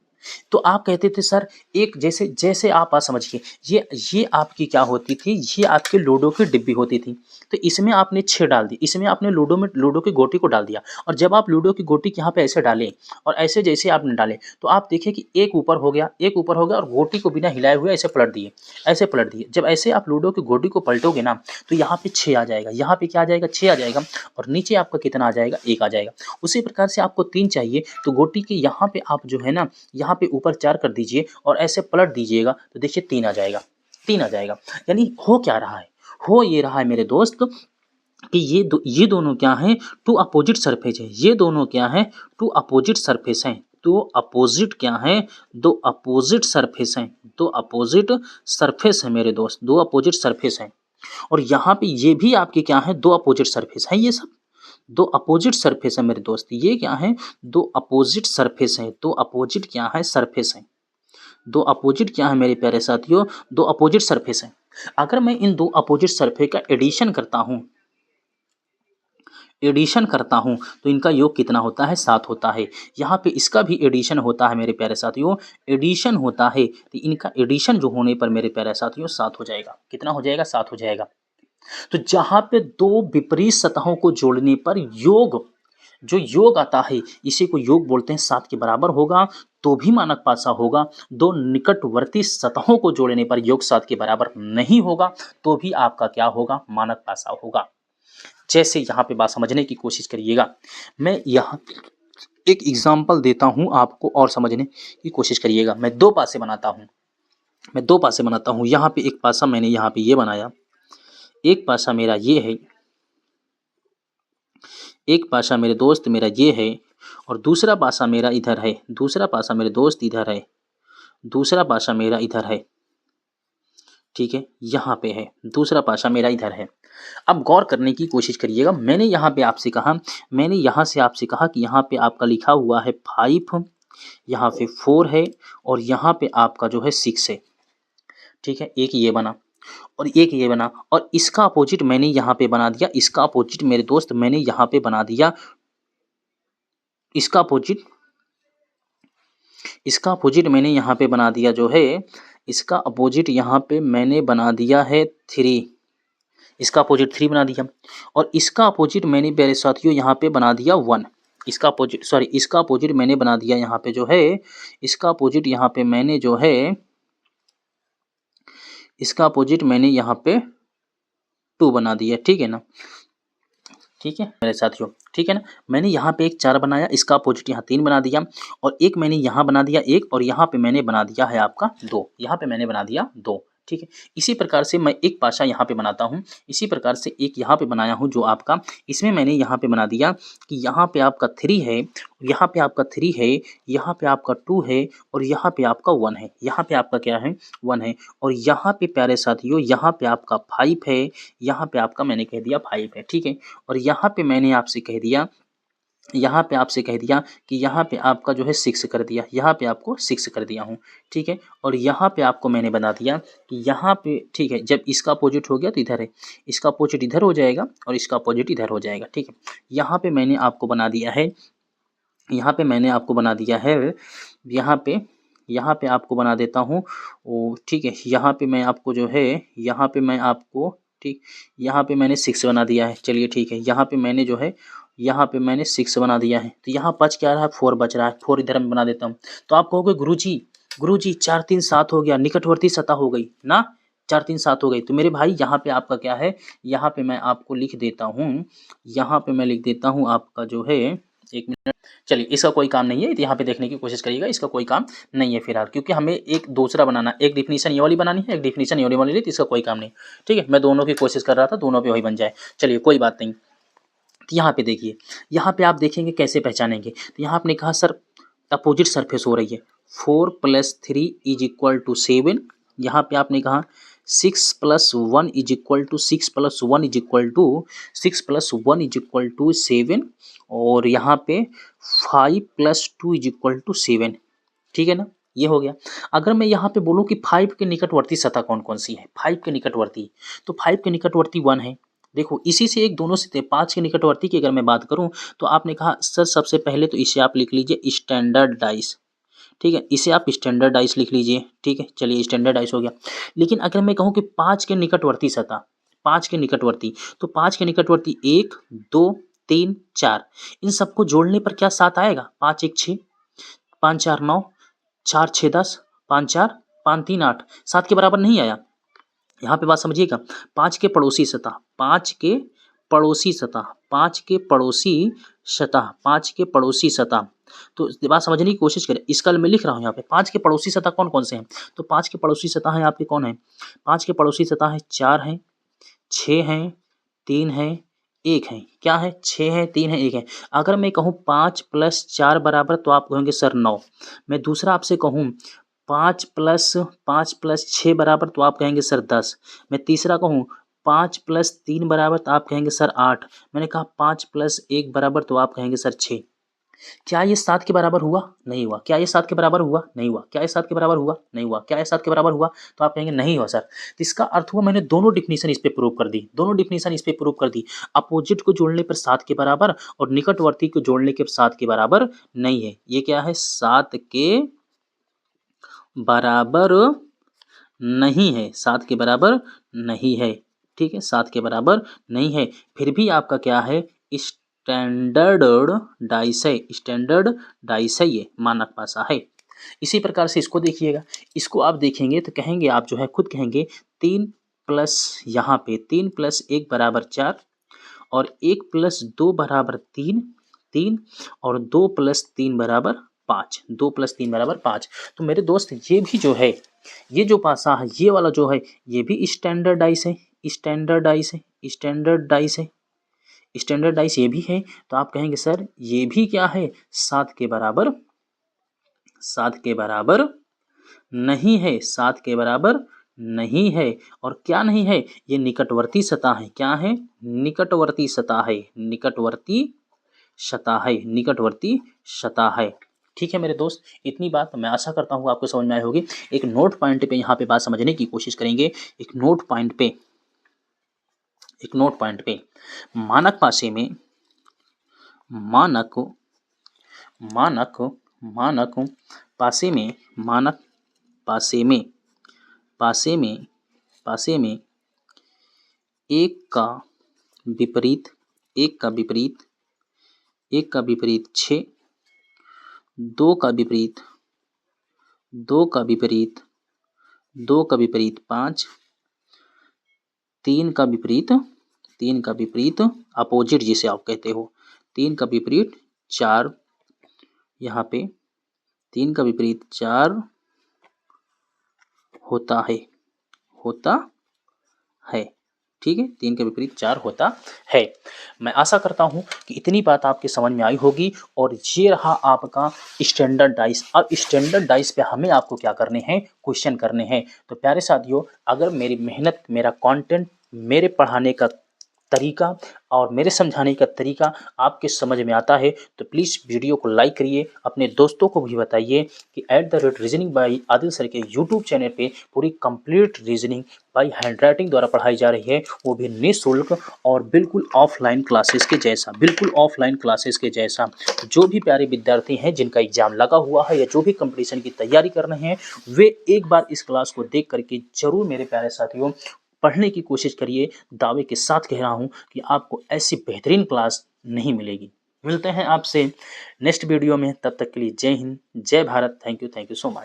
तो आप कहते थे सर एक जैसे जैसे आप बात समझिए, ये आपकी क्या होती थी, ये आपके लूडो की डिब्बी होती थी। तो इसमें आपने 6 डाल दी, इसमें आपने लूडो की गोटी को डाल दिया और जब आप लूडो की गोटी यहाँ पे ऐसे डालें और ऐसे जैसे आपने डाले तो आप देखिए कि एक ऊपर हो गया, एक ऊपर हो गया और गोटी को बिना हिलाए हुए ऐसे पलट दिए, ऐसे पलट दिए। जब ऐसे आप लूडो की गोटी को पलटोगे ना तो यहाँ पे 6 आ जाएगा, यहाँ पे क्या आ जाएगा? 6 आ जाएगा और नीचे आपका कितना आ जाएगा? 1 आ जाएगा। उसी प्रकार से आपको 3 चाहिए तो गोटी के यहाँ पे आप जो है ना, यहाँ पे ऊपर 4 कर दीजिए और ऐसे पलट दीजिएगा तो देखिए 3 आ जाएगा, 3 आ जाएगा। यानी हो क्या रहा है? हो ये रहा है मेरे दोस्त कि ये दोनों क्या हैं? टू अपोजिट सरफेस है। ये दोनों क्या हैं? टू अपोजिट सरफेस हैं। तो अपोजिट क्या है? दो अपोजिट सरफेस हैं, दो अपोजिट सरफेस है मेरे दोस्त, दो अपोजिट सरफेस हैं। और यहाँ पे ये भी आपके क्या है? दो अपोजिट सरफेस है। ये सब दो अपोजिट सरफेस है मेरे दोस्त। ये क्या है? दो अपोजिट सरफेस है। दो अपोजिट क्या है? सरफेस है। दो अपोजिट क्या है मेरे प्यारे साथियों? दो अपोजिट सरफेस है। अगर मैं इन दो अपोजिट सरफेस का एडिशन करता हूँ, तो इनका योग कितना होता है? 7 होता है। यहाँ पे इसका भी एडिशन होता है मेरे प्यारे साथियों, एडिशन होता है। तो इनका एडिशन जो होने पर मेरे प्यारे साथियों 7 हो जाएगा। कितना हो जाएगा? 7 हो जाएगा। तो जहाँ पे दो विपरीत सतहों को जोड़ने पर योग, जो योग आता है इसी को योग बोलते हैं। 7 के बराबर होगा तो भी मानक पासा होगा। दो निकटवर्ती सतहों को जोड़ने पर योग 7 के बराबर नहीं होगा तो भी आपका क्या होगा? मानक पासा होगा। जैसे यहाँ पे बात समझने की कोशिश करिएगा, मैं यहाँ एक एग्जाम्पल देता हूँ आपको और समझने की कोशिश करिएगा। मैं दो पासे बनाता हूँ। यहाँ पे एक पासा मैंने यहाँ पे ये बनाया, एक पासा मेरा ये है, एक पासा मेरे दोस्त मेरा ये है और दूसरा पासा मेरा इधर है, दूसरा पासा मेरे दोस्त इधर है, दूसरा पासा मेरा इधर है, ठीक है, यहाँ पे है, दूसरा पासा मेरा इधर है। अब गौर करने की कोशिश करिएगा, मैंने यहाँ पे आपसे कहा, मैंने यहाँ से आपसे कहा कि यहाँ पे आपका लिखा हुआ है 5, यहाँ पे 4 है और यहाँ पे आपका जो है 6 है, ठीक है। एक ये बना और एक ये बना और इसका अपोजिट मैंने यहाँ पे बना दिया, इसका अपोजिट मेरे दोस्त मैंने यहाँ पे बना दिया, इसका अपोजिट मैंने यहाँ पे बना दिया जो है, इसका अपोजिट यहाँ पे मैंने बना दिया है 3, इसका अपोजिट 3 बना दिया और इसका अपोजिट मैंने मेरे साथियों यहाँ पे बना दिया 1। इसका अपोजिट मैंने बना दिया यहाँ पे जो है, इसका अपोजिट यहाँ पे मैंने जो है, इसका अपोजिट मैंने यहाँ पे 2 बना दिया, ठीक है ना। ठीक है मेरे साथियों, ठीक है ना। मैंने यहाँ पे एक 4 बनाया, इसका अपोजिट यहाँ 3 बना दिया और एक मैंने यहाँ बना दिया 1 और यहाँ पे मैंने बना दिया है आपका 2, यहाँ पे मैंने बना दिया 2, ठीक है। इसी प्रकार से मैं एक पासा यहाँ पे बनाता हूँ, इसी प्रकार से एक यहाँ पे बनाया हूँ जो आपका, इसमें मैंने यहाँ पे बना दिया कि यहाँ पे आपका 3 है, यहाँ पे आपका 3 है, यहाँ पे आपका 2 है और यहाँ पे आपका 1 है, यहाँ पे आपका क्या है 1 है और यहाँ पे प्यारे साथियों यहाँ पे आपका 5 है, यहाँ पे आपका मैंने कह दिया 5 है, ठीक है। और यहाँ पे मैंने आपसे कह दिया, यहाँ पे आपसे कह दिया कि यहाँ पे आपका जो है 6 कर दिया, यहाँ पे आपको 6 कर दिया हूँ, ठीक है। और यहाँ पे आपको मैंने बता दिया कि यहाँ पे, ठीक है, जब इसका अपोजिट हो गया तो इधर है, इसका अपोजिट इधर हो जाएगा और इसका अपोजिट इधर हो जाएगा, ठीक है। यहाँ पे मैंने आपको बना दिया है, यहाँ पे मैंने आपको बना दिया है, यहाँ पे आपको बना देता हूँ ओ, ठीक है। यहाँ पे मैं आपको जो है, यहाँ पे मैं आपको, ठीक, यहाँ पे मैंने 6 बना दिया है, चलिए ठीक है। यहाँ पे मैंने जो है, यहाँ पे मैंने 6 बना दिया है, तो यहाँ बच क्या रहा है 4 बच रहा है, 4 इधर मैं बना देता हूँ। तो आप कहोगे गुरुजी 4 3 7 हो गया, निकटवर्ती सतह हो गई ना, 4 3 7 हो गई। तो मेरे भाई यहाँ पे आपका क्या है, यहाँ पे मैं आपको लिख देता हूँ, यहाँ पे मैं लिख देता हूँ आपका जो है, 1 मिनट, चलिए इसका कोई काम नहीं है, तो यहाँ पे देखने की कोशिश करिएगा, इसका कोई काम नहीं है फिलहाल, क्योंकि हमें एक दूसरा बनाना, एक डिफिनीशन ये वाली बनानी है, एक डिफिनीशन ये वाली बनानी है, तो इसका कोई काम नहीं, ठीक है। मैं दोनों की कोशिश कर रहा था, दोनों पे वही बन जाए, चलिए कोई बात नहीं। तो यहाँ पे देखिए, यहाँ पे आप देखेंगे कैसे पहचानेंगे, तो यहाँ आपने कहा सर अपोजिट सरफेस हो रही है, 4 + 3 = 7, यहाँ पे आपने कहा 6 + 1 = 6 + 1 = 6 + 1 = 7 और यहाँ पे 5 + 2 = 7, ठीक है ना, ये हो गया। अगर मैं यहाँ पे बोलूँ कि 5 के निकटवर्ती सतह कौन कौन सी है, 5 के निकटवर्ती, तो 5 के निकटवर्ती 1 है, देखो इसी से एक दोनों से 5 के निकटवर्ती की अगर मैं बात करूँ, तो आपने कहा सर सबसे पहले तो इसे आप लिख लीजिए स्टैंडर्ड डाइस, ठीक है, इसे आप स्टैंडर्ड डाइस लिख लीजिए, ठीक है, चलिए स्टैंडर्ड डाइस हो गया। लेकिन अगर मैं कहूँ कि 5 के निकटवर्ती सतह, 5 के निकटवर्ती, तो 5 के निकटवर्ती 1 2 3 4, इन सबको जोड़ने पर क्या 7 आएगा, 5 1 6, 5 4 9, 4 6 10, 5 4 5 3 8, 7 के बराबर नहीं आया। यहाँ पे बात समझिएगा, 5 के पड़ोसी सतह, 5 के पड़ोसी सतह, 5 के पड़ोसी सतह, 5 के पड़ोसी सतह, तो बात समझने की कोशिश करें। इसका मैं लिख रहा हूँ यहाँ पे 5 के पड़ोसी सतह कौन कौन से हैं, तो 5 के पड़ोसी सतह हैं आपके कौन है, 5 के पड़ोसी सतह है 4 हैं, 6 हैं, 3 हैं, 1 है, क्या है 6 है, 3 है, 1 है। अगर मैं कहूँ 5 + 4 बराबर, तो आप कहेंगे सर 9। मैं दूसरा आपसे कहूँ 5 + 6 बराबर, तो आप कहेंगे सर 10। मैं तीसरा कहूँ 5 + 3 बराबर, तो आप कहेंगे सर 8। मैंने कहा 5 + 1 बराबर, तो आप कहेंगे सर 6। क्या ये 7 के बराबर हुआ? नहीं हुआ। क्या ये 7 के बराबर हुआ? नहीं हुआ। क्या ये 7 के बराबर हुआ? नहीं हुआ। क्या ये 7 के बराबर हुआ? तो आप कहेंगे नहीं हुआ सर। तो इसका अर्थ हुआ मैंने दोनों डेफिनिशन इस पे प्रूव कर दी, दोनों डेफिनिशन इस पे प्रूव कर दी। अपोजिट को जोड़ने पर 7 के बराबर और निकटवर्ती को जोड़ने के 7 के बराबर नहीं है। ये क्या है 7 के बराबर नहीं है, 7 के बराबर नहीं है, ठीक है, 7 के बराबर नहीं है। फिर भी आपका क्या है स्टैंडर्ड डाइस है, स्टैंडर्ड डाइस है, ये मानक पासा है। इसी प्रकार से इसको देखिएगा, इसको आप देखेंगे तो कहेंगे आप जो है खुद कहेंगे 3 प्लस यहाँ पे 3 + 1 = 4 और 1 + 2 = 3 3 और 2 + 3 = 5, 2 + 3 = 5। तो मेरे दोस्त ये भी जो है, ये जो पासा है, ये वाला जो है, ये भी स्टैंडर्ड डाइस है, स्टैंडर्ड डाइस है, स्टैंडर्ड डाइस है, स्टैंडर्ड डाइस ये भी है। तो आप कहेंगे सर ये भी क्या है 7 के बराबर, 7 के बराबर नहीं है, 7 के बराबर नहीं है। और क्या नहीं है, ये निकटवर्ती सतह है, क्या है निकटवर्ती सतह है, निकटवर्ती सतह है, निकटवर्ती सतह है। ठीक है मेरे दोस्त, इतनी बात मैं आशा करता हूँ आपको समझ में आई होगी। एक नोट पॉइंट पे यहाँ पे बात समझने की कोशिश करेंगे। एक नोट पॉइंट पे, एक नोट पॉइंट पे मानक पासे में, मानक मानक मानक पासे में, मानक पासे में, पासे में, पासे में एक का विपरीत, एक का विपरीत, एक का विपरीत 6, 2 का विपरीत, 2 का विपरीत, 2 का विपरीत 5, 3 का विपरीत 3 का विपरीत अपोजिट जिसे आप कहते हो, 3 का विपरीत 4, यहाँ पे 3 का विपरीत 4 होता है, ठीक है, 3 के विपरीत 4 होता है। मैं आशा करता हूँ कि इतनी बात आपके समझ में आई होगी और ये रहा आपका स्टैंडर्ड डाइस। अब स्टैंडर्ड डाइस पे हमें आपको क्या करने हैं, क्वेश्चन करने हैं। तो प्यारे साथियों, अगर मेरी मेहनत, मेरा कंटेंट, मेरे पढ़ाने का तरीका और मेरे समझाने का तरीका आपके समझ में आता है तो प्लीज़ वीडियो को लाइक करिए, अपने दोस्तों को भी बताइए कि @रीजनिंग बाय आदिल सर के यूट्यूब चैनल पे पूरी कंप्लीट रीजनिंग बाय हैंडराइटिंग द्वारा पढ़ाई जा रही है, वो भी निःशुल्क और बिल्कुल ऑफलाइन क्लासेस के जैसा, बिल्कुल ऑफलाइन क्लासेस के जैसा। जो भी प्यारे विद्यार्थी हैं जिनका एग्जाम लगा हुआ है या जो भी कंपटीशन की तैयारी कर रहे हैं, वे एक बार इस क्लास को देख करके जरूर मेरे प्यारे साथियों पढ़ने की कोशिश करिए। दावे के साथ कह रहा हूँ कि आपको ऐसी बेहतरीन क्लास नहीं मिलेगी। मिलते हैं आपसे नेक्स्ट वीडियो में, तब तक के लिए जय हिंद, जय Bharat. Thank you so much.